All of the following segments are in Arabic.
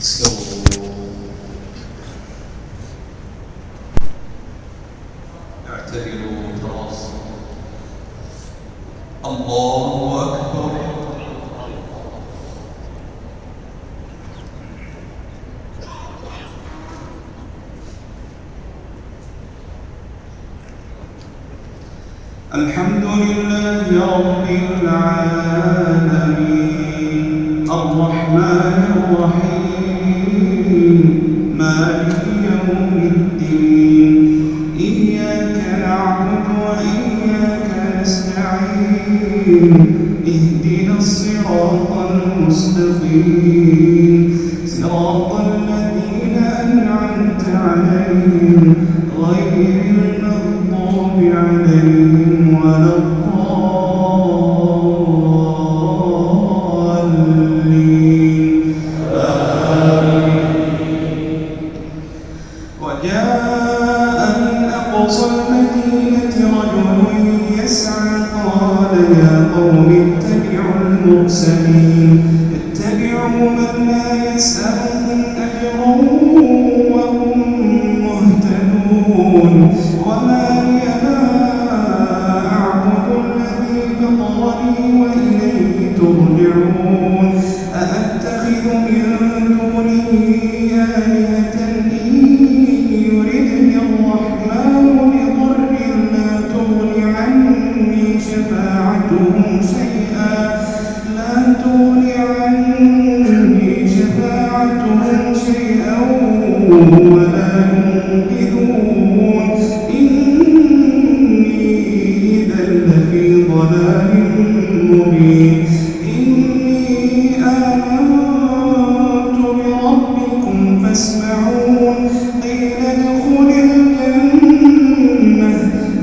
استووا. اعتدلوا تراصوا. الله أكبر. الحمد لله رب العالمين الرحمن الرحيم مالك يوم الدين إياك نعبد وإياك نستعين اهدنا الصراط المستقيم صراط الذين أنعمت عليهم غير المغضوب عليهم ولا الضالين وجاء من أقصى المدينة رجل يسعى قال يا قوم اتبعوا المرسلين اتبعوا من لا يسألهم أجرا وهم مهتدون وما لي لا أعبد الذي فطرني وإليه ترجعون أأتخذ من دونه آلهة إن يردني الرحمن بضر لا تغن عني شفاعتهم شيئا ولا ينقذون إني إذا لفي ضلال مبين إني آمنت بربكم فاسمعون قيل ادخل الجنة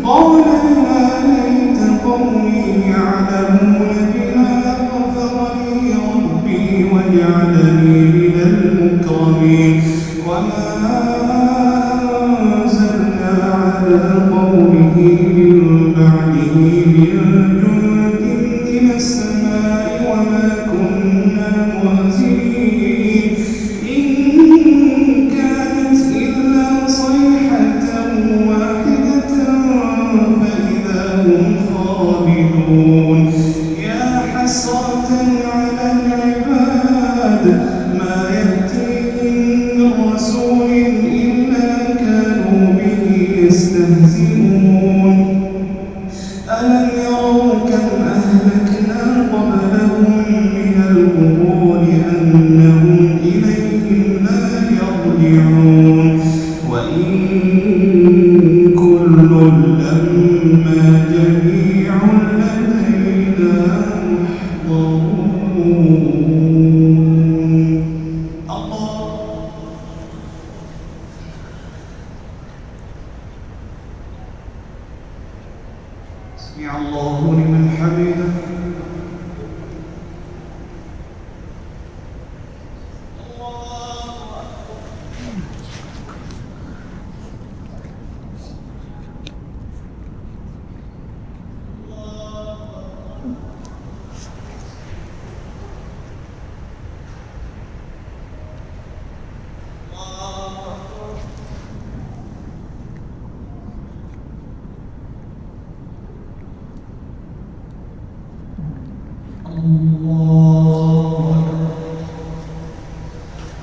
قال يا ليت قومي يعلمون بما غفر لي ربي وجعلني من المكرمين وما أنزلنا على قومه من بعده من جند من السماء وما كنا منزلين إن كانت إلا صيحة واحدة فإذا هم خامدون يا حسرة على العباد ما يأتيهم من رسول إلا كانوا به يستهزئون ألم يروا كم أهلكنا قبلهم من القرون أنهم إليهم لا يرجعون وإن كل لما جميع لدينا محضرون. الله سمع الله لمن حمده.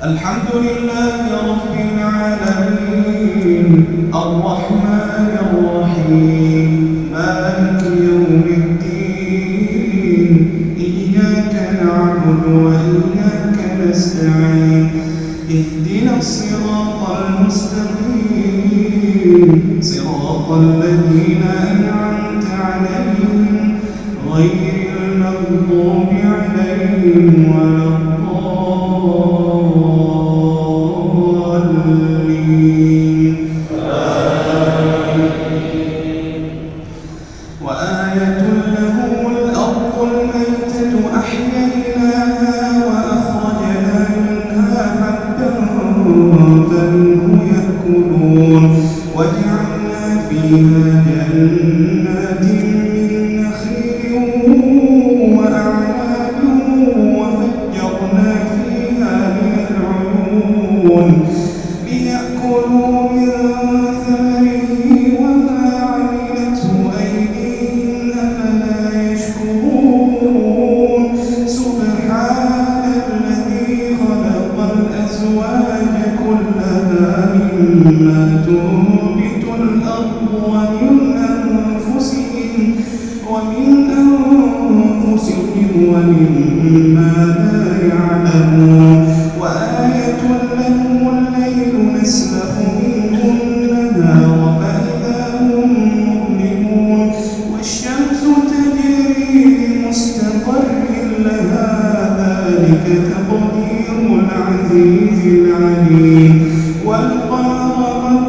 الحمد لله رب العالمين الرحمن الرحيم مالك يوم الدين إياك نعبد وإياك نستعين اهدنا الصراط المستقيم صراط الذين أنعمت عليهم غير المغضوب عليهم ولا الضالين وآية لهم الأرض الميتة أحييناها وأخرجنا منها حبا فمنه يأكلون وجعلنا فيها جنات من نخيل وأعناب وفجرنا الأزواج كلها مما تنبت الأرض ومن أنفسهم ومما لا يعلمون وآية لهم الليل نسلخ منه النهار فإذا هم مظلمون والشمس تجري لمستقر لها ذلك تقدير العزيز العليم والقمر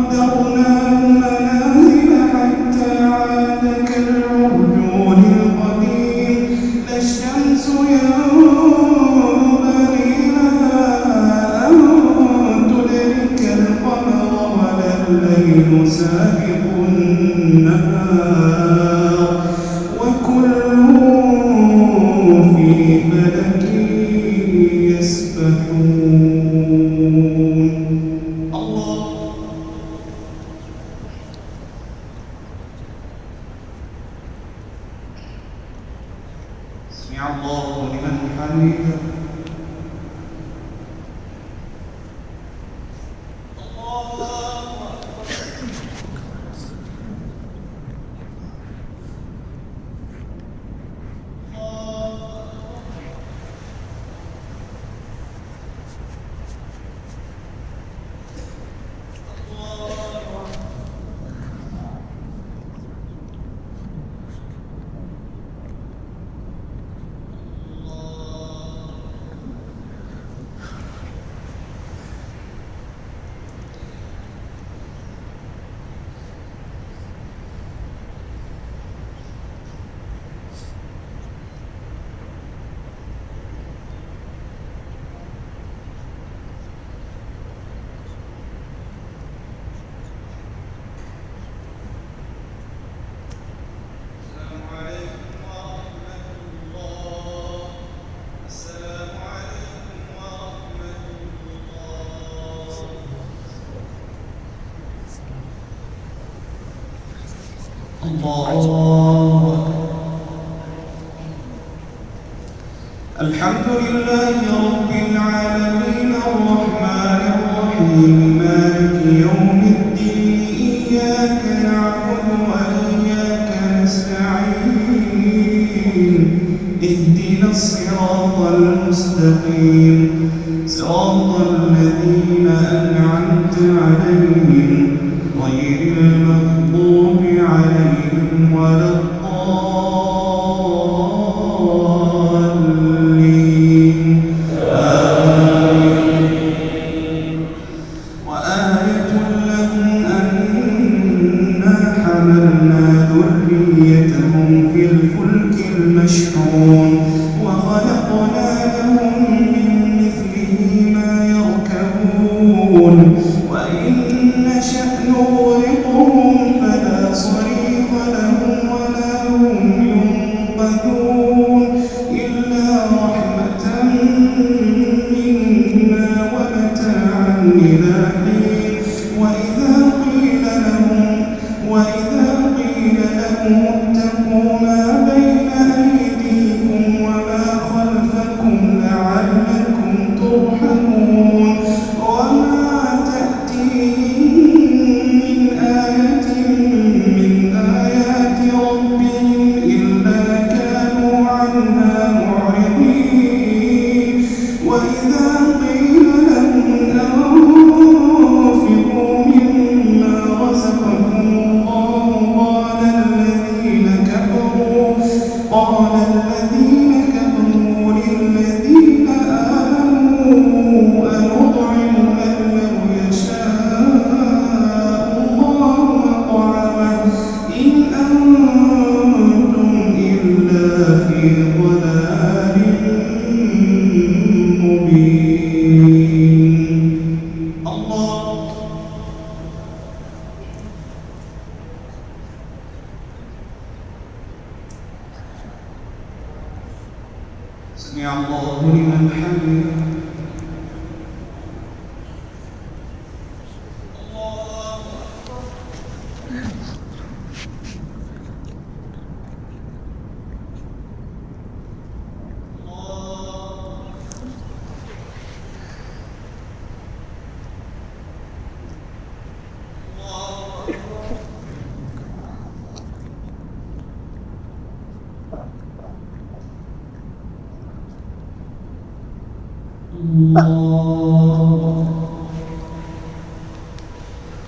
قدرناه منازل حتى عاد كالعرجون القديم لا الشمس ينبغي لها أن تدرك القمر ولا الليل سابق النهار وكل في فلك يسبحون. الله سمع الله لمن حمده. الله الحمد لله رب العالمين الرحمن الرحيم مالك يوم الدين إياك نعبد وإياك نستعين اهدنا الصراط المستقيم صراط الذين أنعمت عليهم غير المغضوب عليهم ولا الضالين آمين. وآية لهم أنا حملنا ذريتهم في الفلك المشحون وخلقنا لهم من مثله ما يركبون وإن نشأ نغرقهم فلا صريخ لهم ولا هم ينقذون إلا رحمة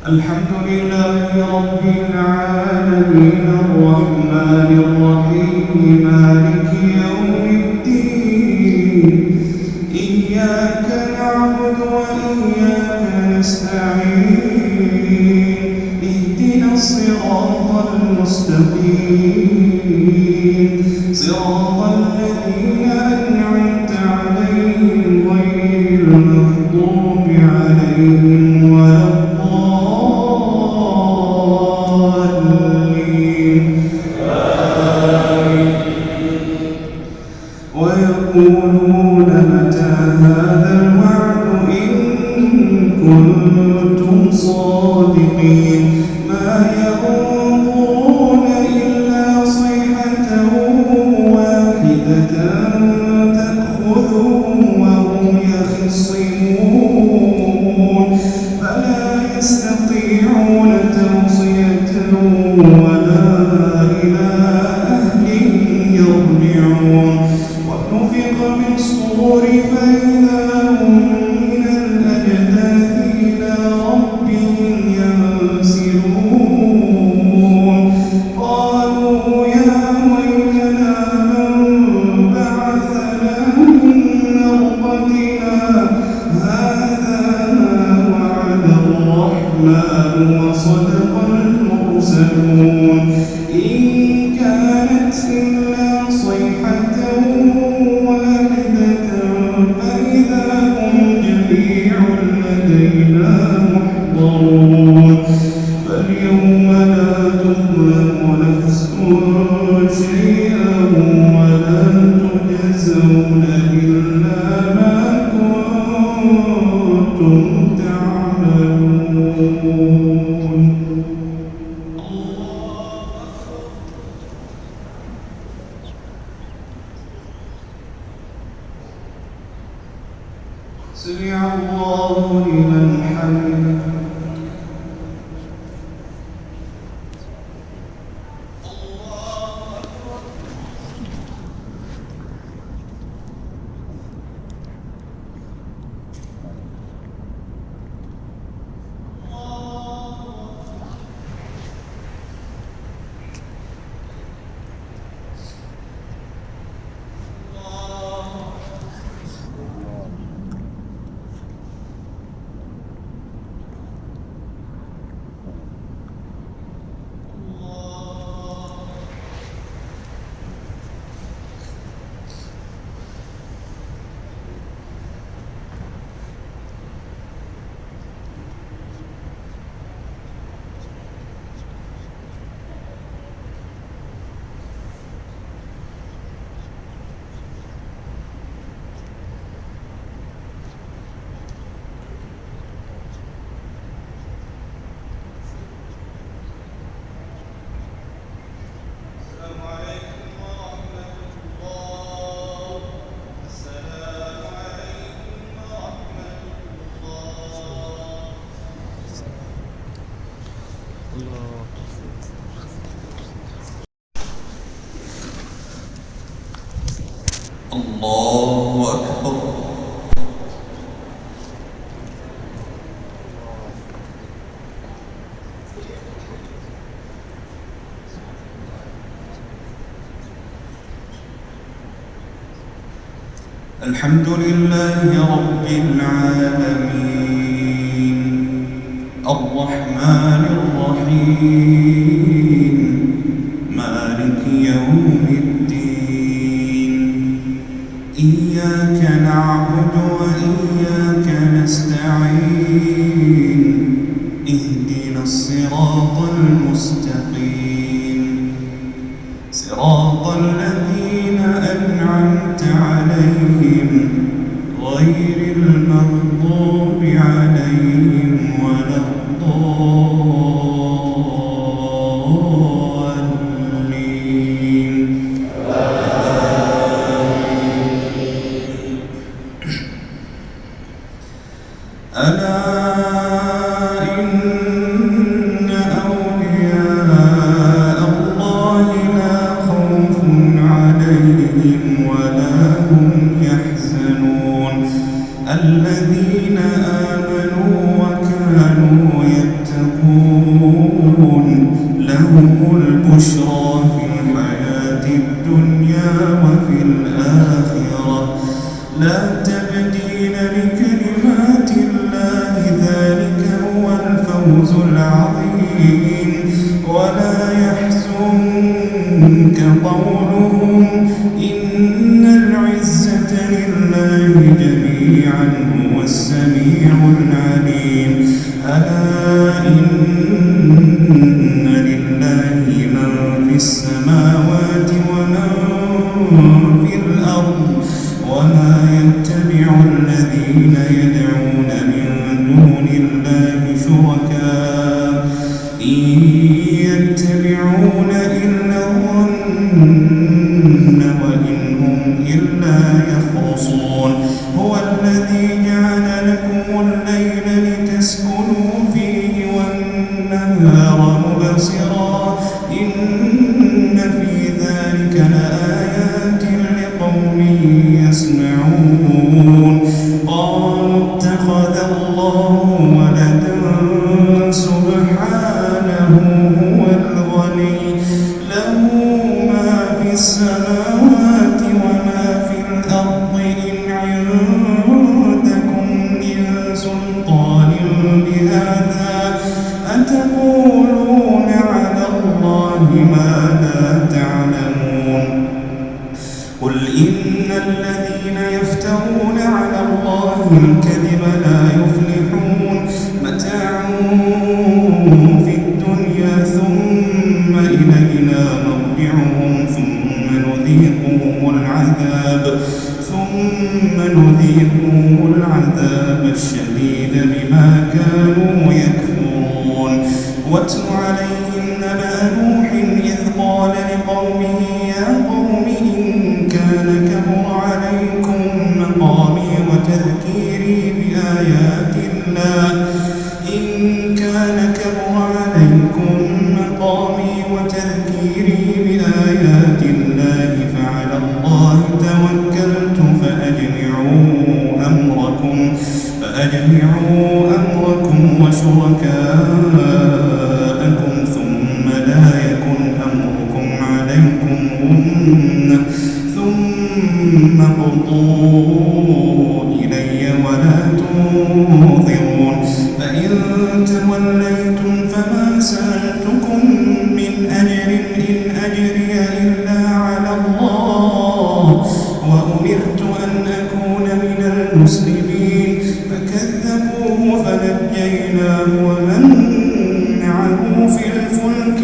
الحمد لله رب العالمين الرحمن الرحيم مالك يوم الدين إياك نعبد وإياك نستعين اهدنا الصراط المستقيم صراط الذين أنعمت عليهم غير المغضوب عليهم ولا ويقولون متى هذا الوعد إن كنتم صادقين ما ينظرون إلا صيحة واحدة تأخذهم وهم يخصمون فلا يستطيعون توصية ولا إلى أهلهم يرجعون ونفخ في الصور فإذا هم من الأجداث إلى ربهم ينسلون قالوا يا ويلنا من بعثنا من مرقدنا هذا ما وعد الرحمن وصدق المرسلون إن كانت إلا صيحة واحدة فإذا هم جميع لدينا محضرون فاليوم لا تظلم نفس شيئا ولا تجزون إلا ما كنتم تعملون سمع الله لمن حمده الله أكبر. الحمد لله رب العالمين الرحمن الرحيم مالك يوم الدين إياك نعبد وإياك نستعين اهدنا الصراط المستقيم صراط الذين أنعمت عليهم غير المغضوب عليهم ولا الضالين ألا إن أولياء الله لا خوف عليهم ولا هم يحزنون الذين آمنوا وكانوا يتقون لهم البشرى في الحياة الدنيا وفي الآخرة لا تبديل لكلمات الله ذلك هو الفوز العظيم ولا يحزنك قولهم إن العزة لله جميعا هو السميع العليم ألا إن لله من في السماوات ومن في الأرض وما يتبع الذين يدعون من دون الله شركاء إن يتبعون إلا الظن وإن هم إلا يخرصون هو الذي جعل لكم الليل لتسكنوا فيه والنهار مبصرا إن في ذلك لآيات لقوم يسمعون قالوا اتخذ الله ولدا سبحانه هو الغني له ما في السماوات وما في الأرض إن عندكم من سلطان بهذا أتقولون على الله ما لا تعلمون قل إن الذين يفترون على الله الكذب لا يفلحون متاع في الدنيا ثم إلينا مرجعهم ثم نذيقهم العذاب الشديد بما كانوا يكفرون واتل عليهم نبأ نوح إذ قال لقومه يا قوم إن كان كبر عليكم مقامي وتذكيري بآيات الله فعلى الله توكلت فأجمعوا أمركم وشركاءكم ثم لا يكن أمركم عليكم غمة ثم اقضوا إلي ولا تنظرون فإن توليتم فما سألتكم من أجر إن أجري إلا على الله وأمرت أن أكون من المسلمين فكذبوه فنجيناه ومن معه في الفلك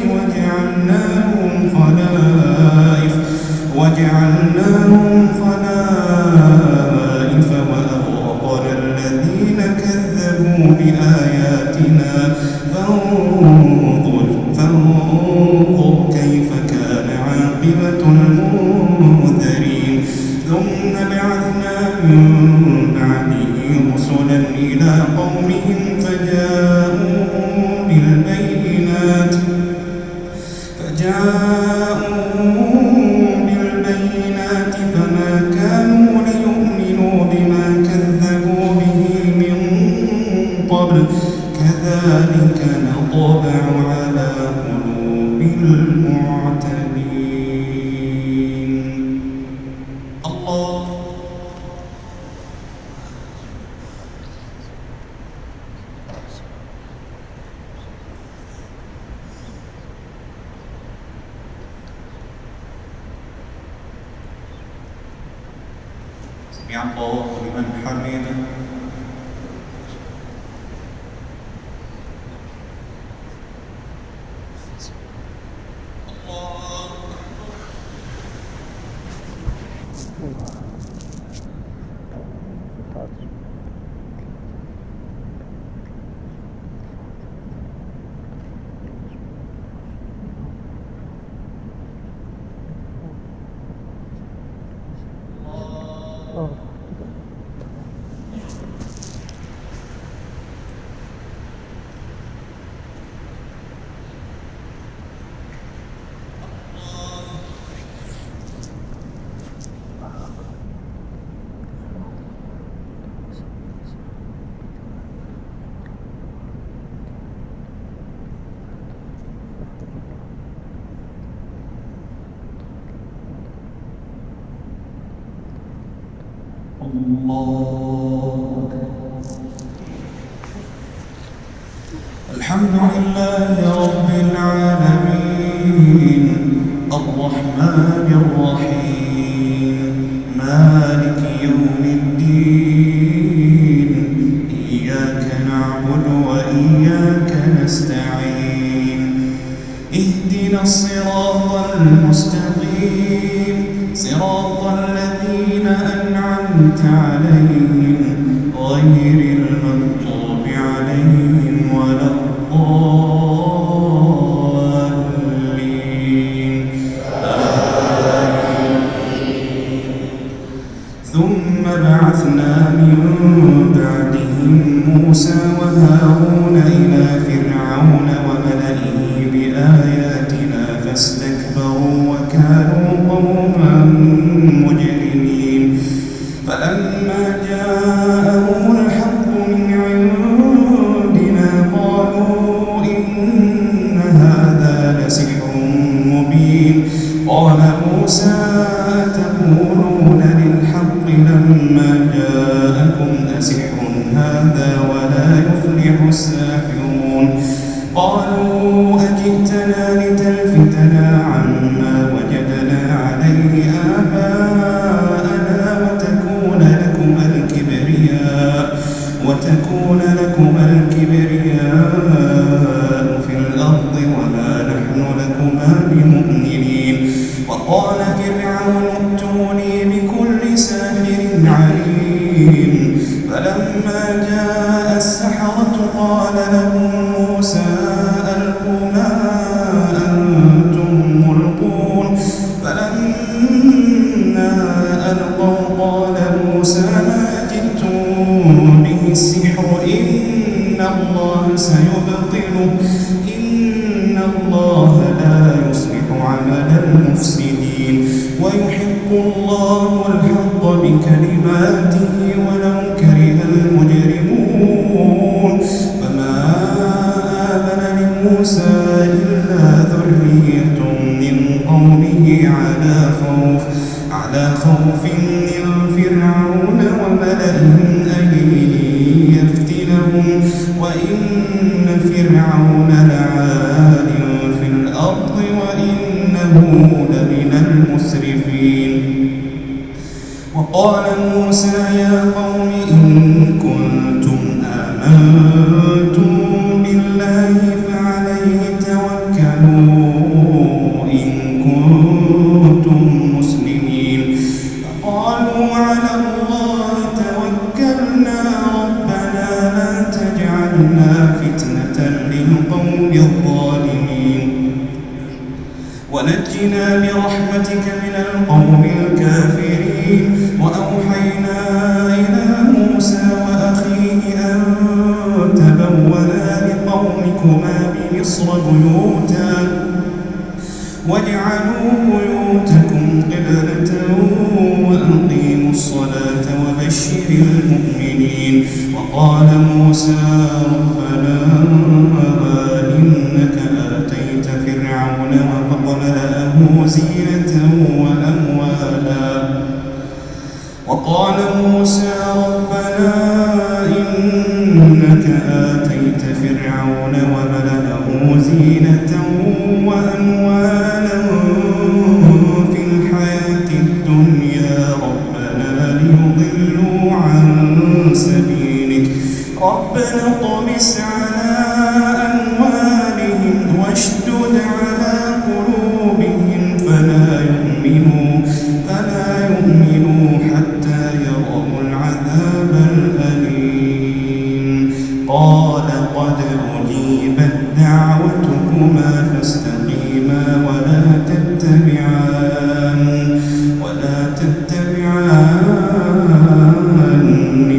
وجعلناهم خلائف وأغرقنا الذين كذبوا بآياتنا فانظر كيف كان عاقبة المنذرين ثم بعثنا من بعده رسلا إلى قومهم فجاءوا بالبينات فما كانوا ليؤمنوا بما كذبوا به من قبل كذلك نطبع على قلوب المعتدين الله سمع الله لمن حمده Oh. وإياك نستعين اهدنا الصراط المستقيم صراط الذين أنعمت عليهم غير المغضوب عليهم ولا الضالين ثم بعثنا من بعدهم موسى وهارون إلى فرعون وملئه بآياتنا فاستكبروا وكانوا قوما مجرمين فلما جاءهم الحق من عندنا قالوا إن هذا لسحر مبين قال موسى أتقولون للحق لما جاءكم أسحر هذا ولا يفلح الساحرون قالوا أجئتنا لتلفتنا عما وجدنا عليه آباءنا وتكون لكما الكبرياء في الأرض وما نحن لكما بمؤمنين وقال فرعون ائتوني بكل ساحر عليم فلما جاء السحرة قال لهم موسى ألقوا ما أنتم ملقون فلما ألقوا قال موسى ما جئتم به السحر إن الله سيبطله إن الله لا يصلح عمل المفسدين ويحق الله الحق بكلماته ولو كره المجرمون فما آمن لموسى إلا ذرية من قومه على خوف من فرعون وملئهم أن يفتنهم وإن فرعون لعال في الأرض وإنه لمن المسرفين وقال موسى يا قوم إن كنتم آمنتم بالله فعليه توكلوا إن كنتم مسلمين فقالوا على الله توكلنا ربنا لا تجعلنا فتنة للقوم الظالمين ونجنا برحمتك من القوم الكافرين وأوحينا إلى موسى وأخيه أن تبوأ لقومكما بمصر بيوتا واجعلوا بيوتكم قبلة وأقيموا الصلاة وبشر المؤمنين وقال موسى ربنا إنك آتيت فرعون وملأه زينة وأموالا وقال موسى ربنا إنك آتيت فرعون وملأه زينة وأموالا في الحياة الدنيا ربنا ليضلوا عن سبيلك ربنا اطمس على أموالهم واشدد على قلوبهم فلا يؤمنوا حتى يروا العذاب الأليم قال قد أجيبت دعوتكما فاستقيما ولا تتبعان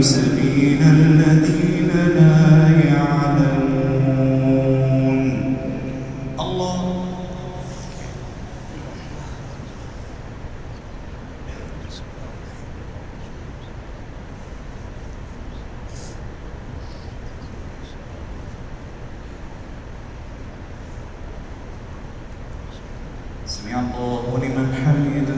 سبيل الذين لا يعلمون الله سمع الله لمن حمده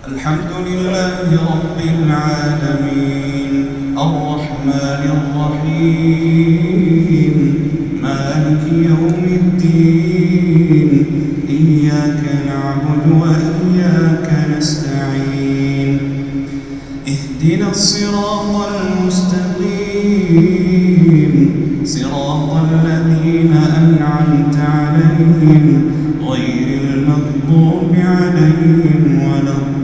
الحمد لله رب العالمين الرحمن الرحيم مالك يوم الدين إياك نعبد وإياك نستعين اهدنا الصراط المستقيم صراط الذين أنعمت عليهم غير المغضوب عليهم ولا الضالين.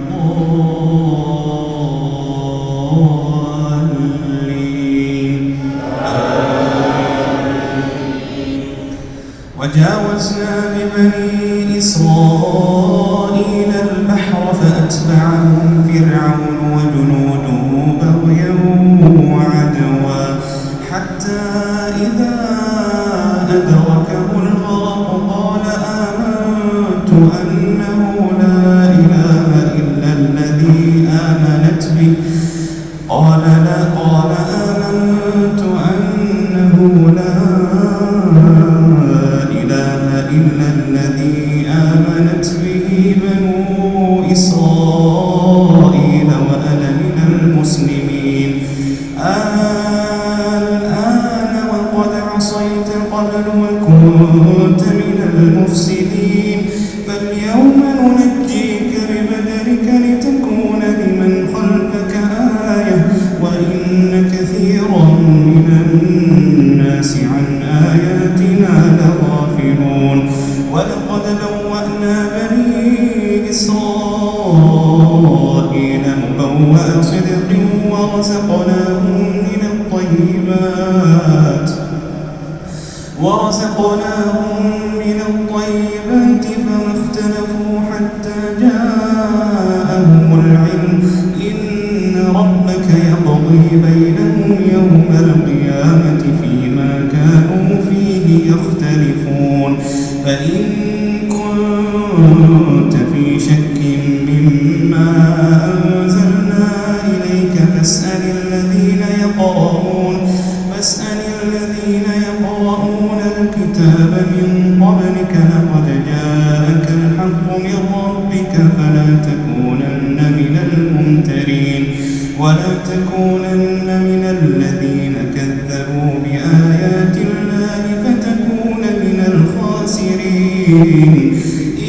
وجاوزنا ببني إسرائيل البحر فأتبعهم فرعون وجنوده بغيا وعدوا حتى إذا أدركه الغرق قال آمنت أنه لا إله إلا الذي آمنت به قال آمنت أنه لا إله إلا الذي آمنت به بنو إسرائيل وأنا من المسلمين الآن وقد عصيت قبل وكنت من المفسدين فاليوم ننجيك ببدنك لتكون لمن خلفك آية وإن كثيرا من الناس عن آياتنا لغافلون. ولقد بوأنا بني إسرائيل مبوأ صدق ورزقناهم من الطيبات فما اختلفوا حتى جاءهم العلم إن ربك يقضي بينهم يوم القيامة فيما كانوا فيه يختلفون. فإن كنت في شك مما أنزلنا إليك فاسأل الذين يقرؤون الكتاب من قبلك لقد جاءك الحق من ربك فلا تكونن من الممترين ولا تكونن من الذين كذبوا بآيات الله فتكون من الخاسرين.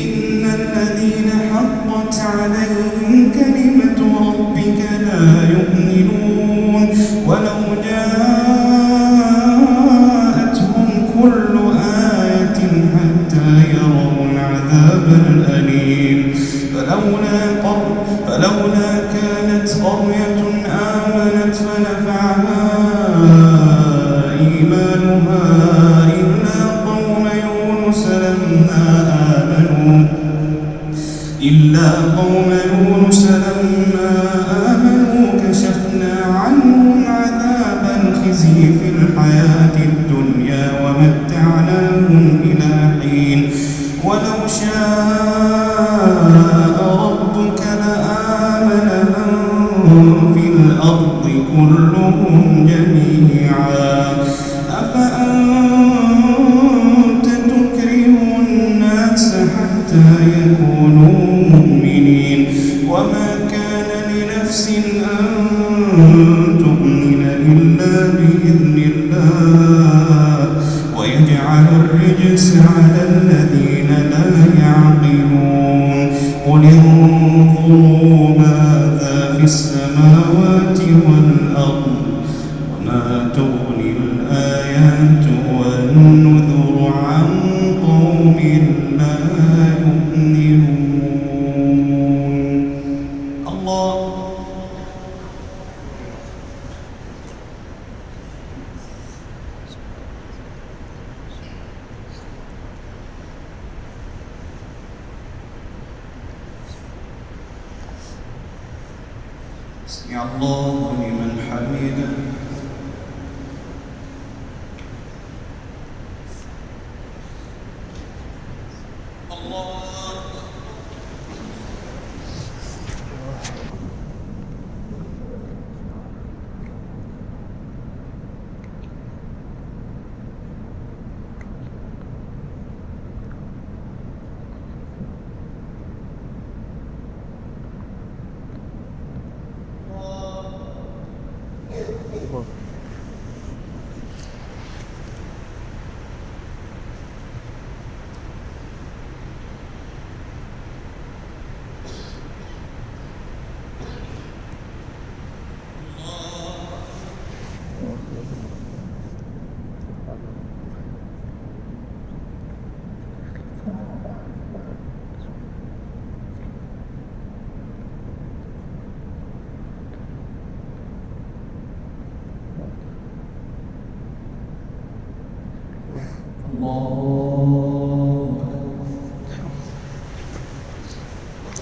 إن الذين حقت عليهم كلمة ربك لا يؤمنون ولو جاءتهم كل آية حتى يروا العذاب الأليم. فلولا كانت قرية آمنت فنفعها إيمانها إلا قوم يونس لما آمنوا كشفنا عنهم عذاب الخزي في الحياة الدنيا ومتعناهم إلى حين. ولو شاء ربك لآمن من في الأرض كلهم جميعا أفأنت تكره الناس حتى يكونوا مؤمنين وما كان لنفس أن تؤمن إلا بإذن الله ويجعل الرجس على الذين لا يعقلون. قل انظروا ماذا في السماوات والأرض وما تغني الآيات والنذر عن قوم لا يؤمنون. الله سمع الله لمن حمده.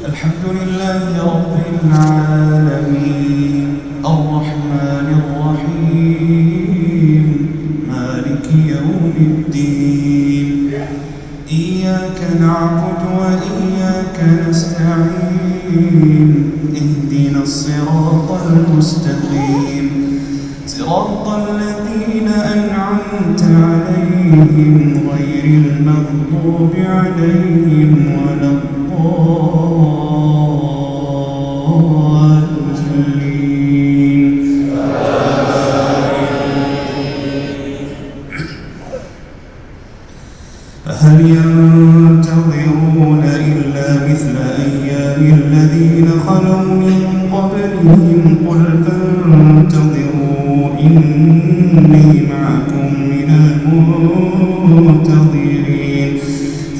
الحمد لله رب العالمين الرحمن الرحيم مالك يوم الدين إياك نعبد وإياك نستعين اهدنا الصراط المستقيم صراط الذين أنعمت عليهم غير المغضوب عليهم ولا الضالين. فهل ينتظرون إلا مثل أيام الذين خلوا من قبلهم قل فانتظروا إني معكم من المنتظرين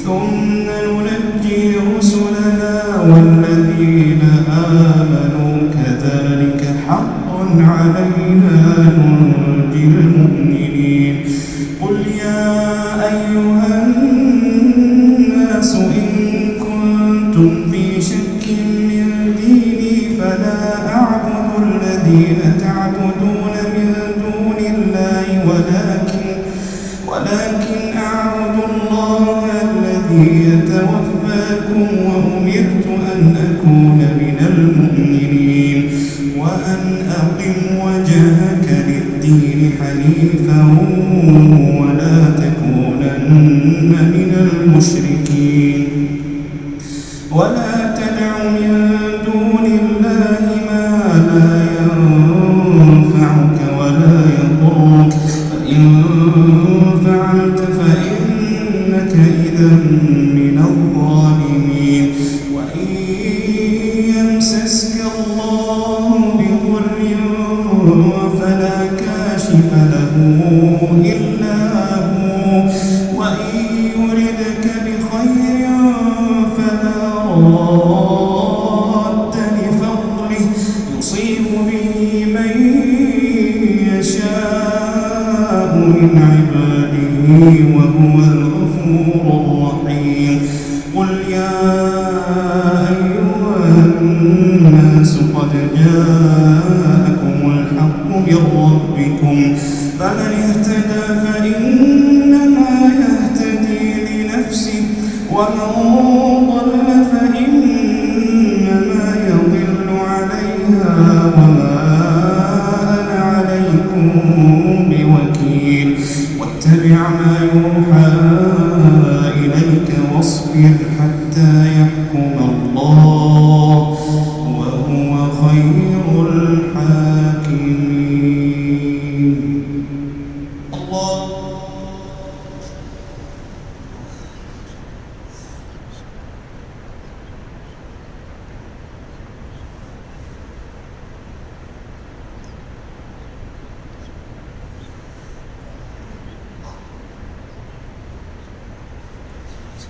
ثم ننجي رسلنا والذين آمنوا كذلك حقا علينا ننجي المؤمنين. قل يا أيها الناس إن كنتم في شك من ديني فلا أعبد الذين تعبدون من دون الله ولكن أعبد الله الذي يتوفاكم وأمرت أن أكون من المؤمنين وأن أقم وجهك للدين حنيفا ولا تكونن من المشركين ولا تدع من دون الله ما لا ينفعك ولا يضرك فإن فعلت فإنك إذا من الظالمين. وإن يمسسك الله بضر فلا كاشف له إلا هو وإن يردك بخير فلا راد لفضله يصيب به من يشاء من عباده وهو الغفور الرحيم. قل يا أيها الناس قد جاءكم الحق من ربكم فمن اهتدى فإنما يهتدي لنفسه ومن ضل فإنما يضل عليها وما أنا عليكم بوكيل. واتبع ما يوحى إليك واصبر حتى يحكم الله وهو خير الحاكمين. الله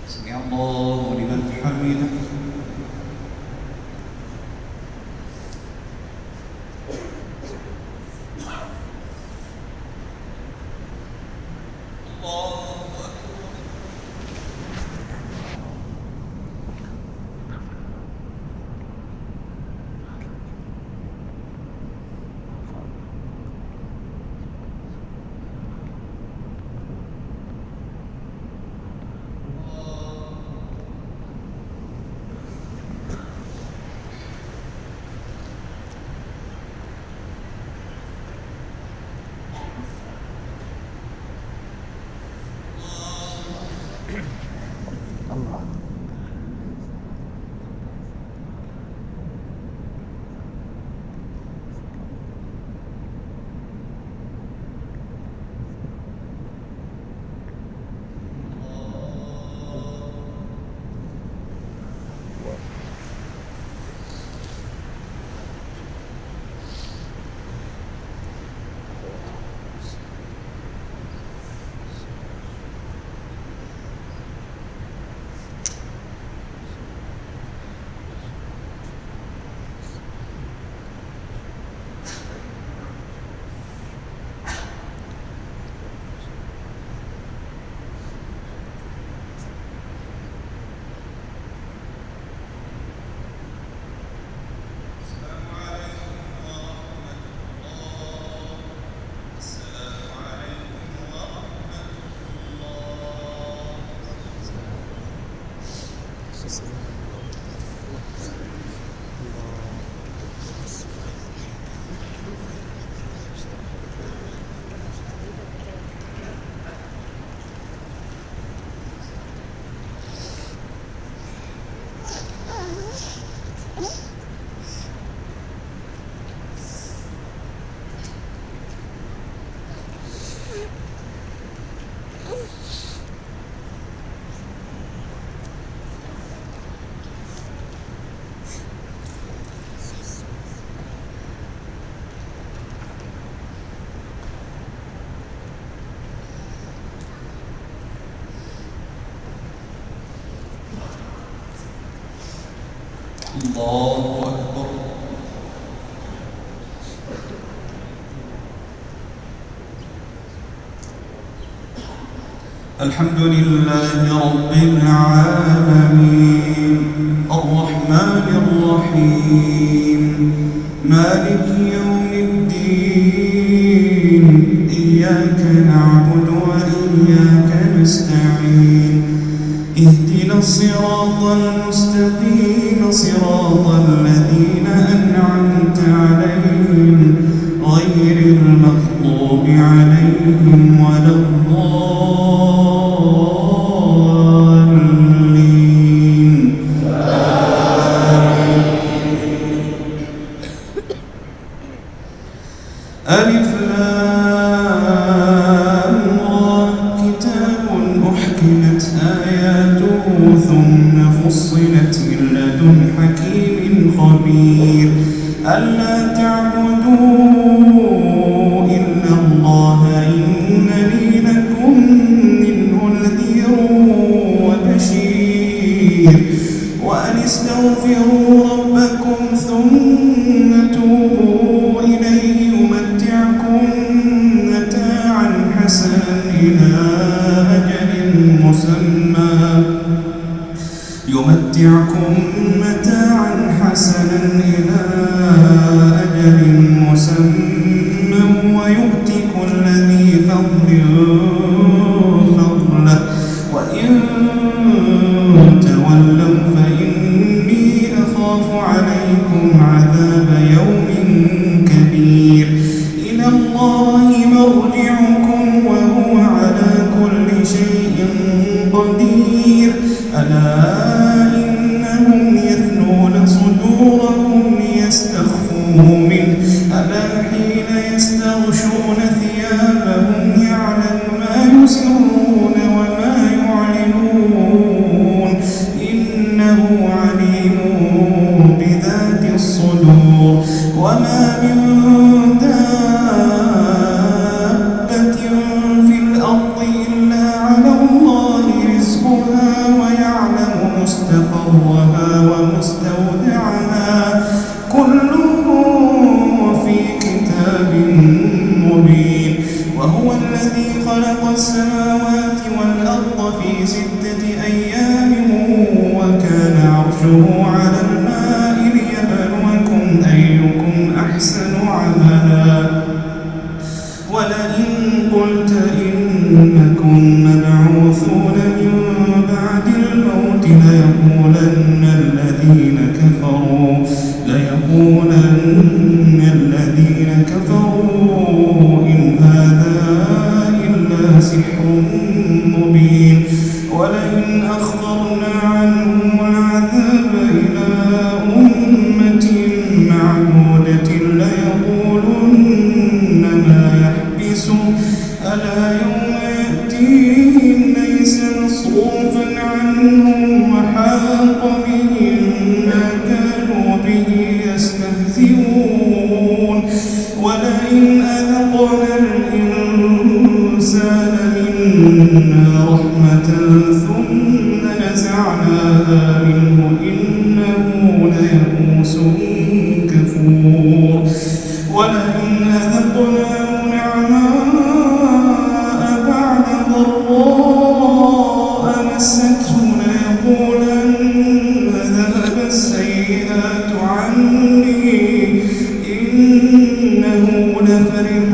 سمع الله لمن حمده. الله أكبر. الحمد لله رب العالمين الرحمن الرحيم مالك يوم الدين إياك نعبد وإياك نستعين اهدنا الصراط المستقيم صراط الذين أنعمت عليهم غير المغضوب عليهم ولا الضالين. ألف لام را كتاب أحكمت آياته ثم فصلت من لدن حكيم خبير ألا تعبدوا إلا الله إنني لكم منه نذير وبشير وأن استغفروا ربكم ثم توبوا إليه يمتعكم متاعا حسنا إلى أجل مسمى ويؤتي كل ذي فضل فضله وإن تولوا فإني أخاف عليكم عذاب يوم كبير إلى الله مرجعكم وهو على كل شيء قدير ألا إنهم يثنون صدورهم ليستخفوا منه ألا حين يستغشون ثيابهم يعلم ما يسرون وما يعلنون إنه عليم بذات الصدور وما من دابة في الأرض إلا على الله رزقها ويعلم مستقرها ومستودعها كل في كتاب مبين وهو الذي خلق السماوات والأرض في 6 أيام وكان عرشه على الماء ليبلوكم أيكم أحسن عملا ولئن قلت إنكم مبعوثون من بعد الموت ليقولن الذين كفروا إن هذا إلا سحر مبين ولئن أخرنا عنهم العذاب إلى أمة معدودة ليقولن ما يحبسه ألا يوم يأتيهم ليس مصروفا عنهم وحاق بهم ما كانوا به يستهزئون ولئن أذقنا الإنسان منا رحمة ثم نزعناها منه إنه ليئوس كفور ولئن أذقناه نعماء بعد ضراء مسته ليقولن ذهب السيئات عني إنه لفرح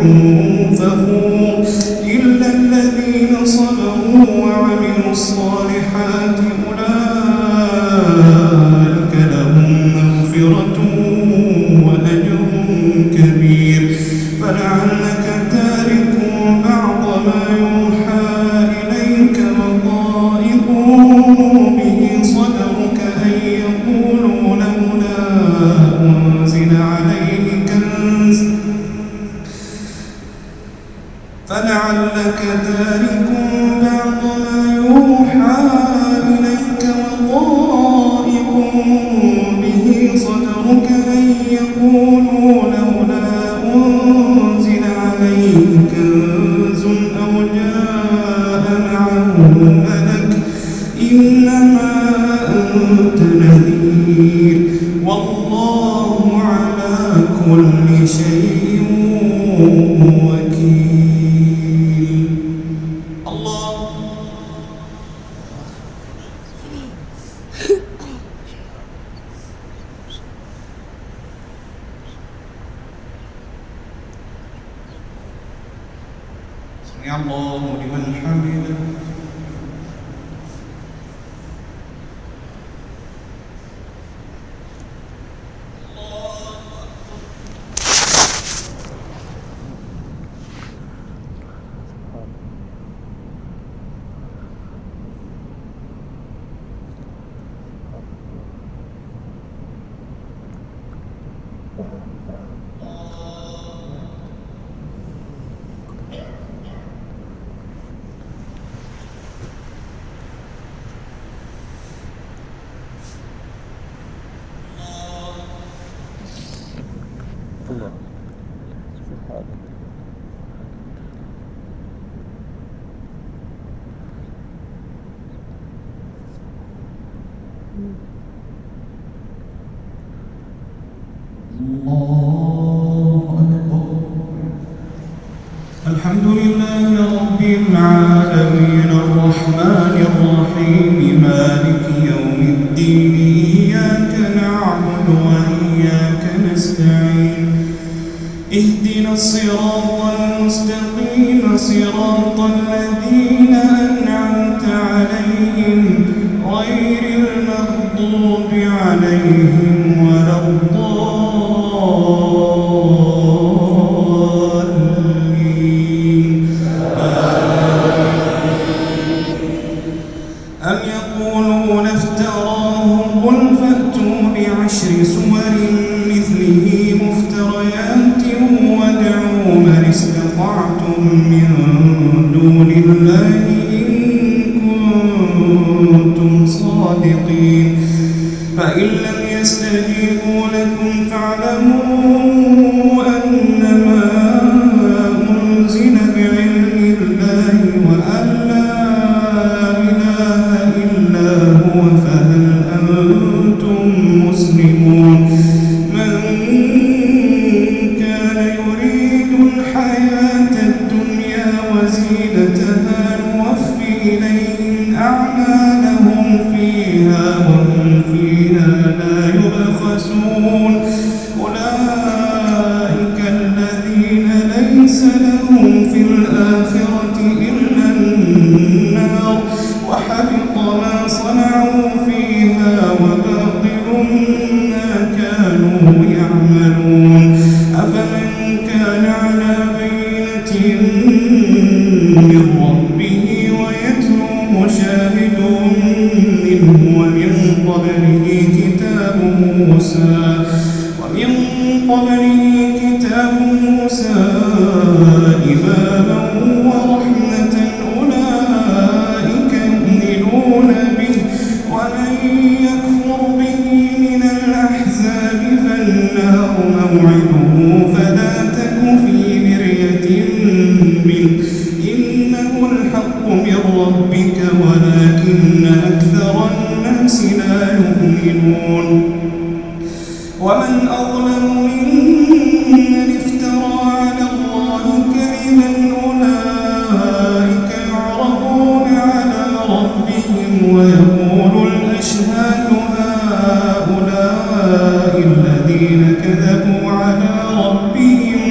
فخور إلا الذين صبروا وعملوا الصالحات أولئك لهم مغفرة وأجر كبير فلعلك تارك بعض ما يوحى إليك وضائق به صدرك أن يقولوا لولا أنزل عليه كنز فلعلك تارك بعض ما يوحى إليك وضائق به صدرك أن يقولوا لولا أنزل عليه كنز أو جاء معه ملك إنما أنت نذير والله على كل شيء وكيل. الله. سمع الله لمن حمده. الله سبحانه. الله أكبر. الحمد لله رب العالمين الرحمن الرحيم مالك يوم الدين إياك نعبد وإياك نستعين اهدنا الصراط المستقيم صراط الذين أنعمت عليهم غير المغضوب عليهم ولا الضالين. أم يقولون افتراه قل فأتوا بعشر سور مثله مفتريات وادعوا من استطعتم من دون الله إن كنتم صادقين فإن لم يستجيبوا لكم فاعلموا أنما أنزل بعلم الله وأن لا إله إلا هو فهل أنتم مسلمون. من كان يريد الحياة الدنيا وزينتها نوفي إليهم أعمالهم فيها وهم فيها لا يبخسون. أولئك الذين ليس لهم في الآخرة إلا النار وحبط ما صنعوا فيها وباطل ما كانوا يعملون. أفمن كان على بينة من ربه ويتلوه شاهد منه ومن قبله كتاب موسى إماما ورحمة أولئك يؤمنون به ومن يكفر به من الأحزاب فالنار موعده فلا تك في مرية منه إنه الحق من ربك ولكن أكثر الناس لا يؤمنون. ومن أظلم ممن افترى على الله كذبا أولئك يعرضون على ربهم ويقول الأشهاد هؤلاء الذين كذبوا على ربهم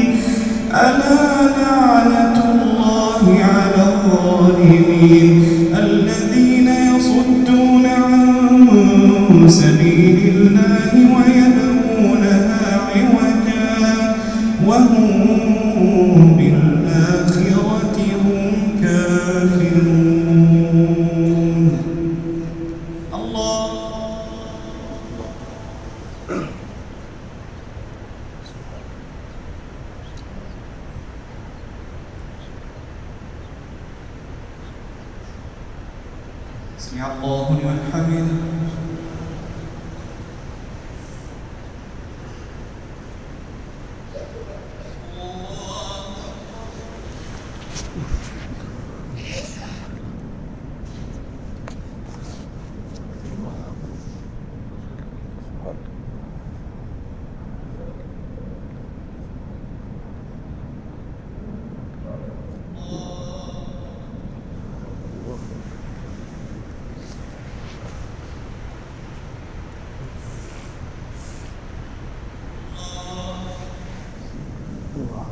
ألا لعنة الله على الظالمين الذين يصدون عن سبيل الله ويبغونها عوجا وهم بالآخرة هم كافرون. الله. سمع الله لمن حمده. الله.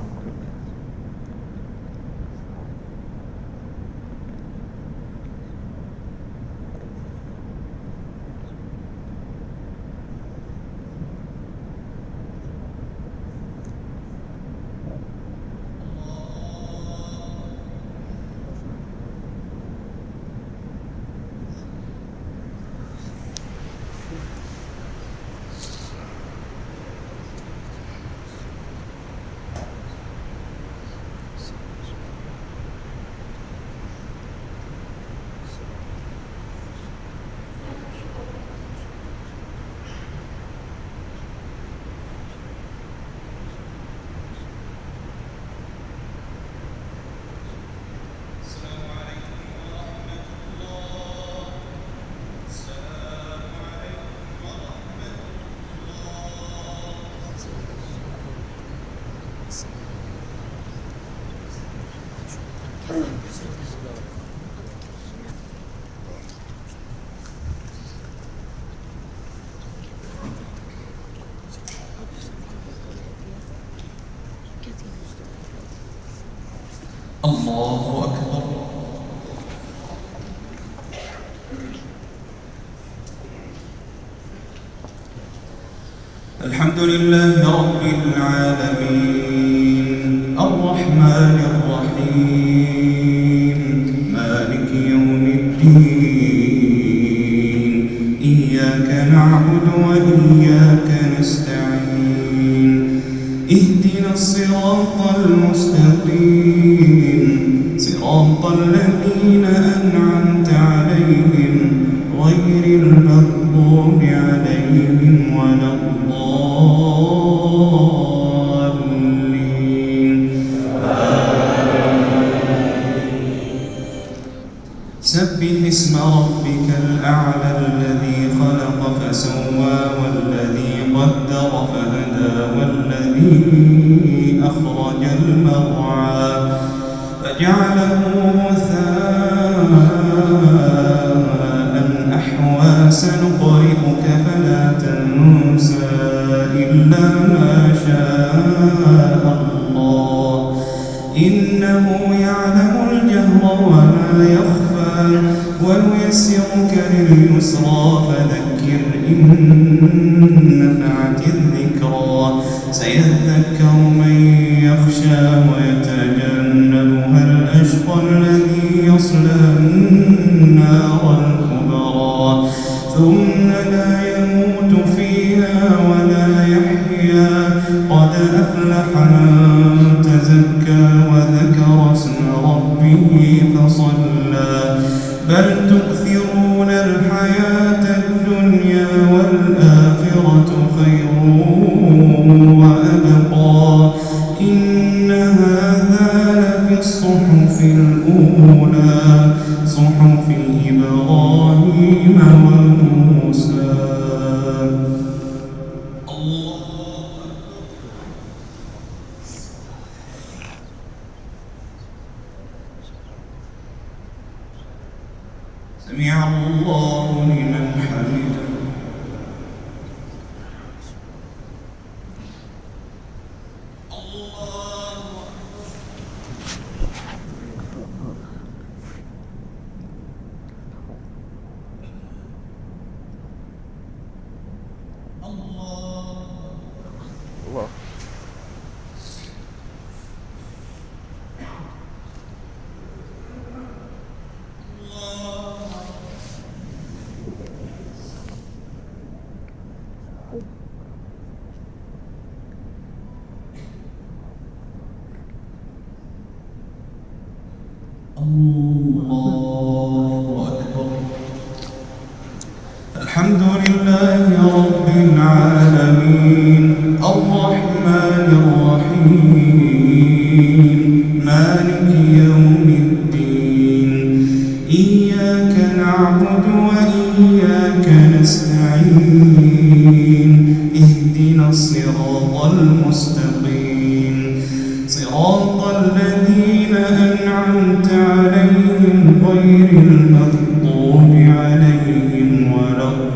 الله أكبر. الحمد لله رب العالمين الرحمن الرحيم مالك يوم الدين إياك نعبد وإياك نستعين اهدنا الصراط المستقيم صراط الذين أنعمت عليهم غير المغضوب عليهم ولا الضالين. سبح اسم ربك الأعلى الذي خلق فسوى والذي قدر فهدى والذي أخرج المرعى فجعله غثاء أحوى سنقرئك فلا تنسى إلا ما شاء الله إنه يعلم الجهر وما يخفى ونيسرك لليسرى فذكر إن نفعت الذكرى سيذكر من يخشى ويتجنبها الأشقى الذي يصلى النار الكبرى ثم لا يموت فيها ولا يحيا قد أفلح من تزكى وذكر اسم ربه فصلى بل تؤثرون الحياة الدنيا والآخرة خير وأبقى إن هذا لفي الصحف الأولى صحف إبراهيم وموسى. سمع الله لمن حمده. الله. الله أكبر. الحمد لله رب العالمين الرحمن الرحيم مالك يوم الدين إياك نعبد وإياك نستعين اهدنا الصراط المستقيم صراط الذين أنعمت عليهم غير المغضوب عليهم ولا الضالين.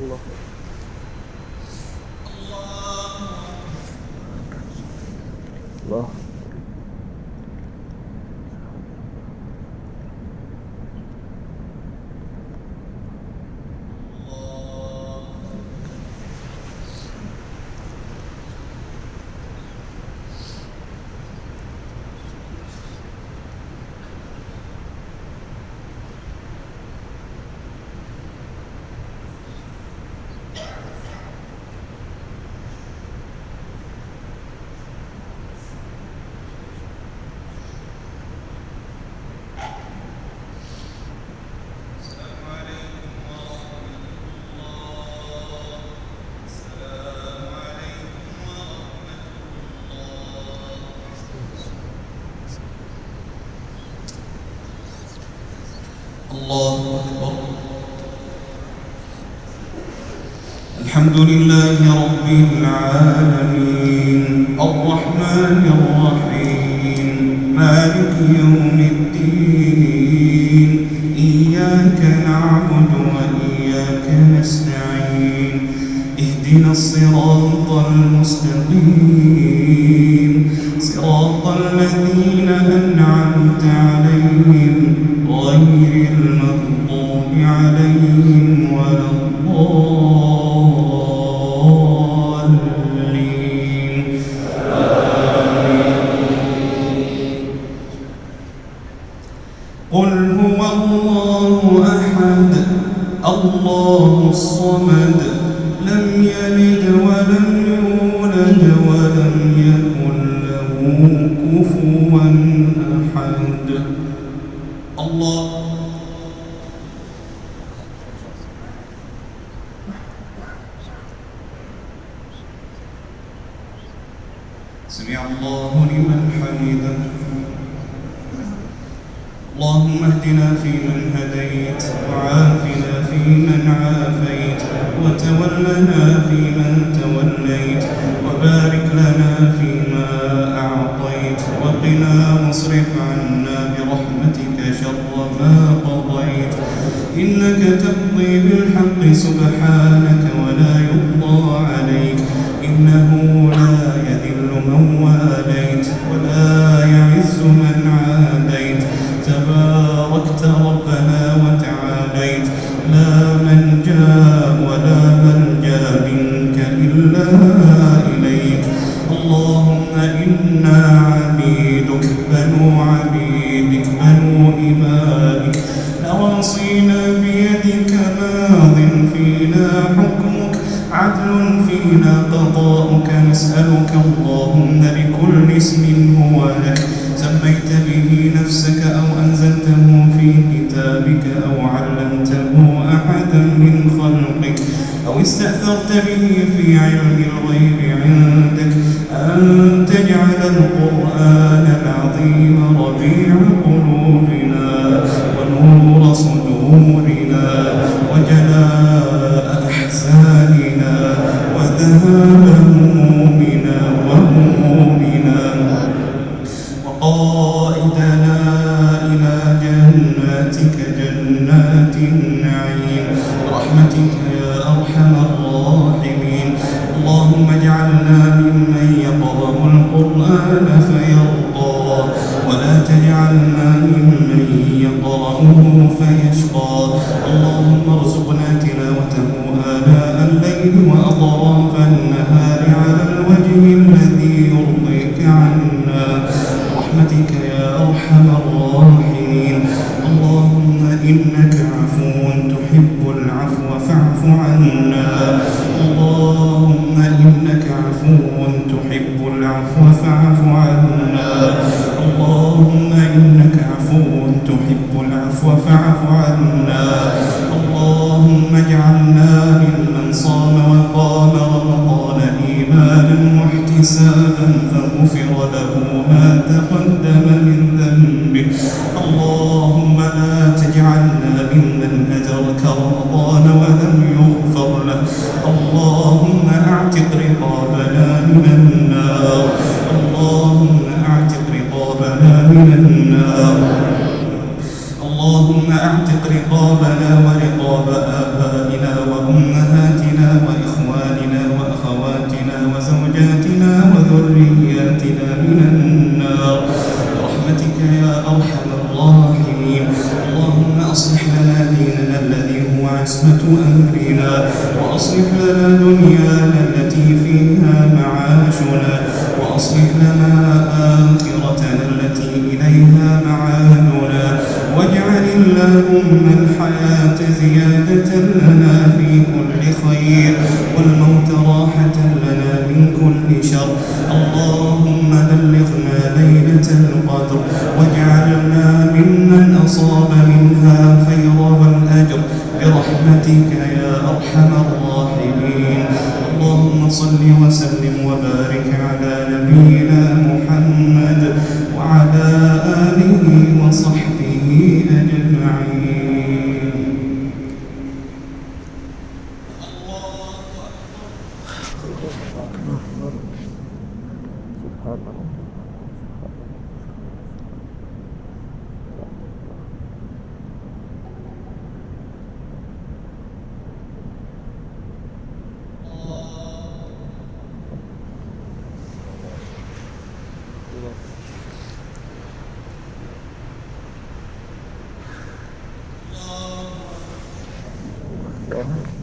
الله. الله. الله أكبر. الحمد لله رب العالمين الرحمن الرحيم مالك يوم الدين إياك نعبد وإياك نستعين اهدنا الصراط المستقيم صراط الذين أنعمت عليهم غير المغضوب عليهم ولا الضالين قل هو الله أحد الله الصمد لم يلد ولم يولد ولم يكن له كفوا أحد. الله سمع الله لمن حمده. اللهم اهدنا فيمن هديت وعافنا فيمن عافيت وتولنا فيمن توليت وبارك لنا فيما أعطيت وقنا واصرف عنا برحمتك شر ما قضيت إنك تقضي بالحق سبحانك ولا يقضى عليك إنه لا يذل من واليت ولا يعز من عاديت تباركت ربنا وتعاليت لا منجا ولا ملجا منك إلا إليك. اللهم إنا عبيدك بنو عبيدك بنو إمائك نواصينا بيدك ماض فينا حكمك عدل فينا قضاؤك نسألك اللهم بكل اسم هو لك سميت به نفسك أو أنزلته في كتابك أو علمته أحدا من خلقك أو استأثرت به في علم الغيب عندك أن تجعل القرآن العظيم ربيع قلوبنا ونور صدورنا وجلاء أحزاننا وذهاب همومنا وهمومنا وقائدنا إلى جناتك جنات النعيم برحمتك يا أرحم الراحمين. اللهم اجعلنا ممن يقرأ القرآن فيرضى ولا تجعلنا ممن يقرأه فيشقى. اللهم ارزقنا تلاوته آناء الليل وأطراف النهار على الوجه الذي يرضيك عنا برحمتك يا أرحم الراحمين. اللهم إنك عفو تحب العفو فاعف عنا. اللهم إنك عفو تحب العفو فاعف عنا. اللهم إنك عفو تحب العفو فاعف عنا. اللهم اجعلنا ممن صام وقام رمضان إيمانا واحتسابا فغفر له ما تقدم من ذنبه. اللهم لا تجعلنا ممن أدرك رمضان ولم يغفر له. اللهم اعتق رقابنا من النار. اللهم اعتق رقابنا من النار. اللهم اعتق رقابنا ورقاب آبائنا وأمهاتنا عصمة أمرنا، وأصلح لنا دنيانا التي فيها معاشنا، وأصلح لنا آخرتنا التي إليها معادنا، واجعل اللهم الحياة زيادة لنا في كل خير، والموت راحة لنا من كل شر. اللهم بلغنا ليلة القدر، واجعلنا ممن أصاب منها خير والأجر برحمتك يا أرحم الراحمين. اللهم صل وسلم وبارك على نبينا محمد وعلى آله وصحبه أجمعين. سبحان الله. الله